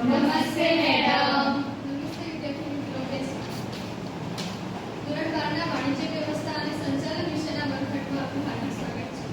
નમસ્તે મેડમ. નમસ્તે વિદ્યાર્થી મિત્રો. ધોરણ 12 ના વાણિજ્ય વ્યવસ્થા અને સંચાલન વિષયના વર્ગખંડમાં આપનું હાર્દિક સ્વાગત છે.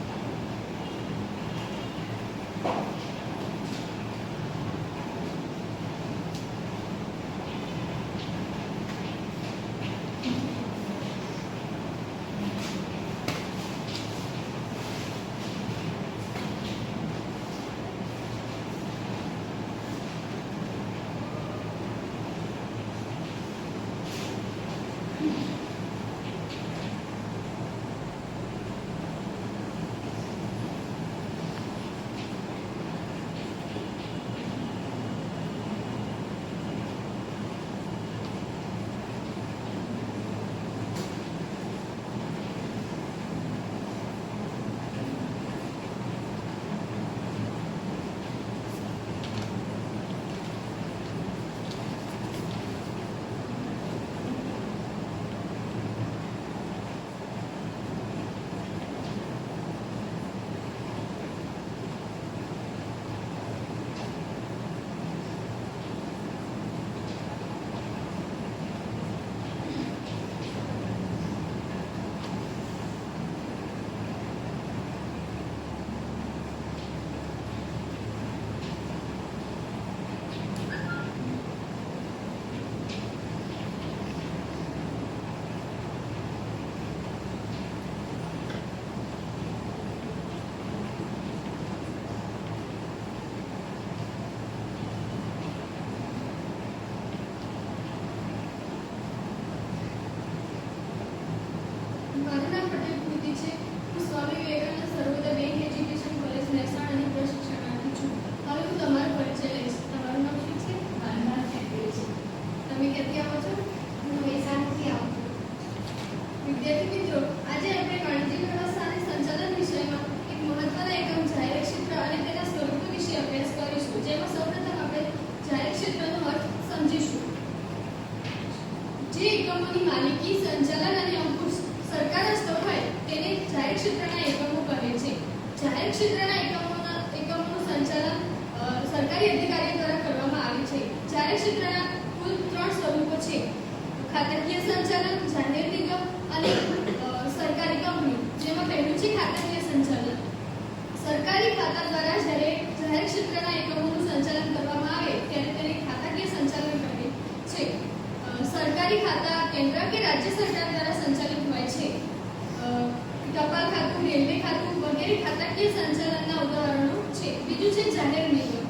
મારું નામ પટેલ કૃતિ છે. હું સ્વામી વિવેકાનંદ સર્વોદય બેંક એજ્યુકેશન કોલેજ મહેસાણાની પ્રશિક્ષણાર્થી છું. હવે હું તમારો પરિચય લઈશ. તમારું નામ શું છે? મારું નામ ચેતવી છે. તમે ક્યાંથી આવો છો? હું મહેસાણાથી આવું છું. વિદ્યાર્થી મિત્રો, આજે આપણે વાણિજ્ય વ્યવસ્થા અને સંચાલન વિષયમાં એક મહત્વના એકમ જાહેર ક્ષેત્ર અને તેના સ્વરૂપો વિશે અભ્યાસ કરીશું. જેમાં સૌપ્રથમ આપણે જાહેર ક્ષેત્રનો અર્થ સમજીશું. જે એકમોની માલિકી, સંચાલન અને અંકુશ સરકાર હસ્તક હોય તેને જાહેર ક્ષેત્રના એકમો કહે છે. જાહેર ક્ષેત્રના એકમોનું સંચાલન સરકારી અધિકારીઓ દ્વારા કરવામાં આવે છે. જાહેર ક્ષેત્રના કુલ 3 સ્વરૂપો છે: ખાતાકીય સંચાલન, જાહેર નિગમ અને સરકારી કંપની. જેમાં પહેલું છે ખાતાકીય સંચાલન. સરકારી ખાતા દ્વારા જ્યારે જાહેર ક્ષેત્રના એકમોનું સંચાલન કરવામાં આવે ત્યારે તેને ખાતાકીય સંચાલન કહે છે. સરકારી ખાતા કેન્દ્ર કે રાજ્ય સરકાર દ્વારા સંચાલિત હોય છે. ટપાલ ખાતું, રેલવે ખાતું વગેરે ખાતાકીય સંચાલનના ઉદાહરણો છે. બીજું છે જાહેર નિગમ.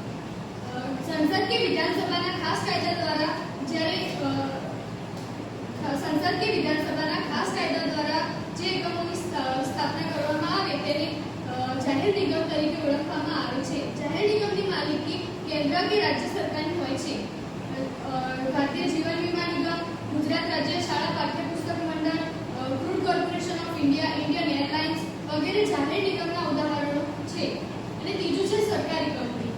સંસદ કે વિધાનસભાના ખાસ કાયદા દ્વારા જ્યારે સંસદ કે વિધાનસભાના ખાસ કાયદા દ્વારા જે એકમોની સ્થાપના કરવામાં આવે તેને જાહેર નિગમ તરીકે ઓળખવામાં આવે છે. જાહેર નિગમની માલિકી કેન્દ્ર કે રાજ્ય સરકારની હોય છે. ભારતીય જીવન વીમા નિગમ, ગુજરાત રાજ્ય શાળા પાઠ્યપુસ્તક મંડળ, crude corporation of India, Indian airlines વગેરે જાહેર નિગમના ઉદાહરણો છે. અને ત્રીજું છે સરકારી કંપની.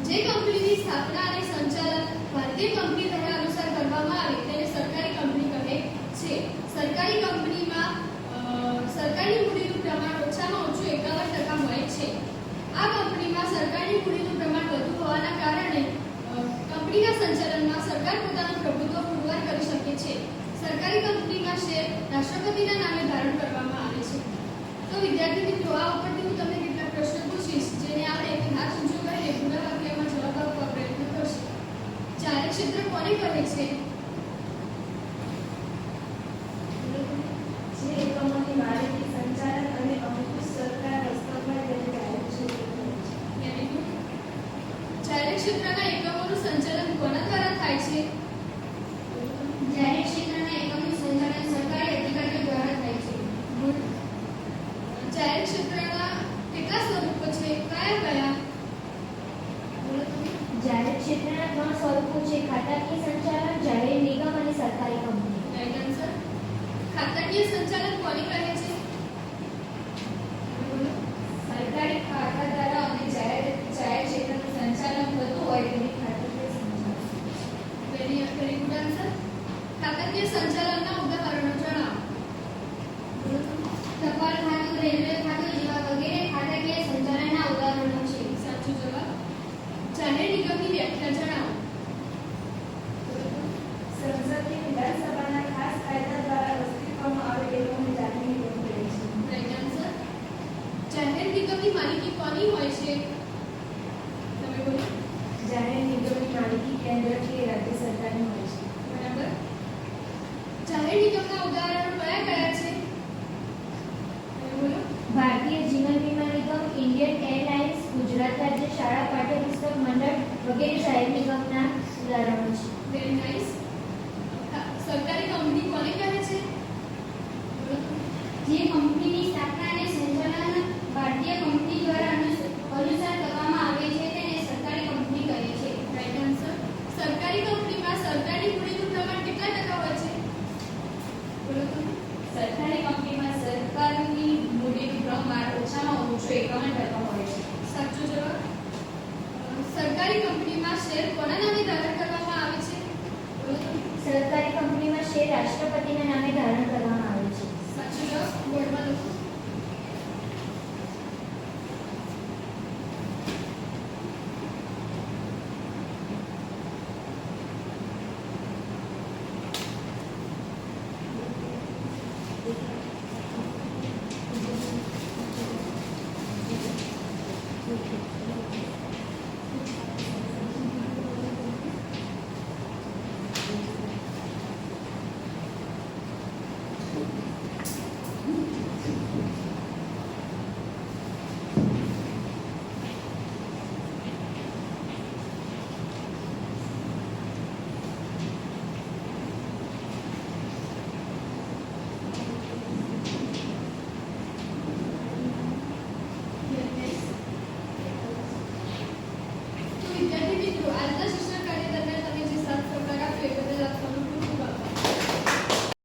જે કંપનીની સ્થાપના અને સંચાલન ભારતીય કંપની ધારા અનુસાર કરવામાં આવે તેને સરકારી કંપની કહે છે. સરકારી કંપનીમાં સરકારી મૂડીનું પ્રમાણ ઓછામાં ઓછું 51% હોય છે. આ કંપનીમાં સરકારી મૂડીનું પ્રમાણ વધુ હોવાના કારણે કંપનીના સંચાલનમાં સરકાર પોતાનું પ્રભુત્વ પુરવાર કરી શકે છે. સરકારી કંપનીમાં શેર રાષ્ટ્રપતિના નામે ધારણ કરવામાં આવે છે. તો વિદ્યાર્થી મિત્રો, આ ઉપરથી હું તમને કેટલાક પ્રશ્નો પૂછીશ. જેને આવડે તે હાથ ઊંચો કરીને પૂરા વાક્યમાં જવાબ આપવા પ્રયત્ન કરશે. જાહેર ક્ષેત્ર કોને કહે છે? જે એકમોની માલિકી, સંચાલન અને અંકુશ સરકાર હસ્તક હોય તેને જાહેર ક્ષેત્ર કહે છે. જાહેર ક્ષેત્રના એકમોનું સંચાલન કોના દ્વારા થાય છે? જાહેર ક્ષેત્રના એકમનું સંચાલન સરકારી અધિકારીઓ દ્વારા થાય છે. જાહેર ક્ષેત્રના કેટલા સ્વરૂપો છે? કયા કયા? જાહેર ક્ષેત્રના 3 સ્વરૂપો છે: ખાતાકીય સંચાલન, જાહેર નિગમ અને સરકારી કંપની. Right answer. ખાતાકીય સંચાલન કોને કહે છે? સરકારી ખાતા દ્વારા અને જાહેર ક્ષેત્રનું સંચાલન થતું હોય તેને ખાતાકીય સંચાલન. Very good answer. ખાતાકીય સંચાલનના ઉદાહરણો જણાવો. ટપાલ ખાતું, રેલવે ખાતું જેવા વગેરે ખાતાકીય સંચાલનના ઉદાહરણો છે. સાચો જવાબ. જાહેર નિગમની વ્યાખ્યા જણાવો. જાહેર નિગમની માલિકી કોની હોય છે? તમે બોલો. જાહેર નિગમની માલિકી કેન્દ્ર કે રાજ્ય સરકારની હોય છે. બરાબર. જાહેર નિગમના ઉદાહરણો કયા કયા છે? તમે બોલો. ભારતીય જીવન વીમા નિગમ, ઇન્ડિયન એરલાઇન્સ, ગુજરાત રાજ્ય શાળા પાઠ્યપુસ્તક મંડળ વગેરે જાહેર નિગમના ઉદાહરણો છે. Very nice. સરકારી કંપની કોને કહે છે? બોલો. જે કંપનીની સ્થાપના અને સંચાલન ભારતીય કંપની દ્વારા અનુસાર કરવામાં આવે છે તેને સરકારી કંપની કહે છે. Right answer. સરકારી કંપનીમાં સરકારી મૂડીનું પ્રમાણ કેટલા ટકા હોય છે? બોલો તમે. સરકારી કંપનીમાં સરકારની મૂડીનું પ્રમાણ ઓછામાં ઓછું 51% હોય છે. સાચો જવાબ. સરકારી કંપનીમાં શેર કોના નામે ધારણ કરવામાં આવે છે? બોલો તમે. સરકારી કંપનીમાં શેર રાષ્ટ્રપતિના નામે ધારણ કરવામાં આવે છે. સાચો જવાબ. બોર્ડમાં લખો.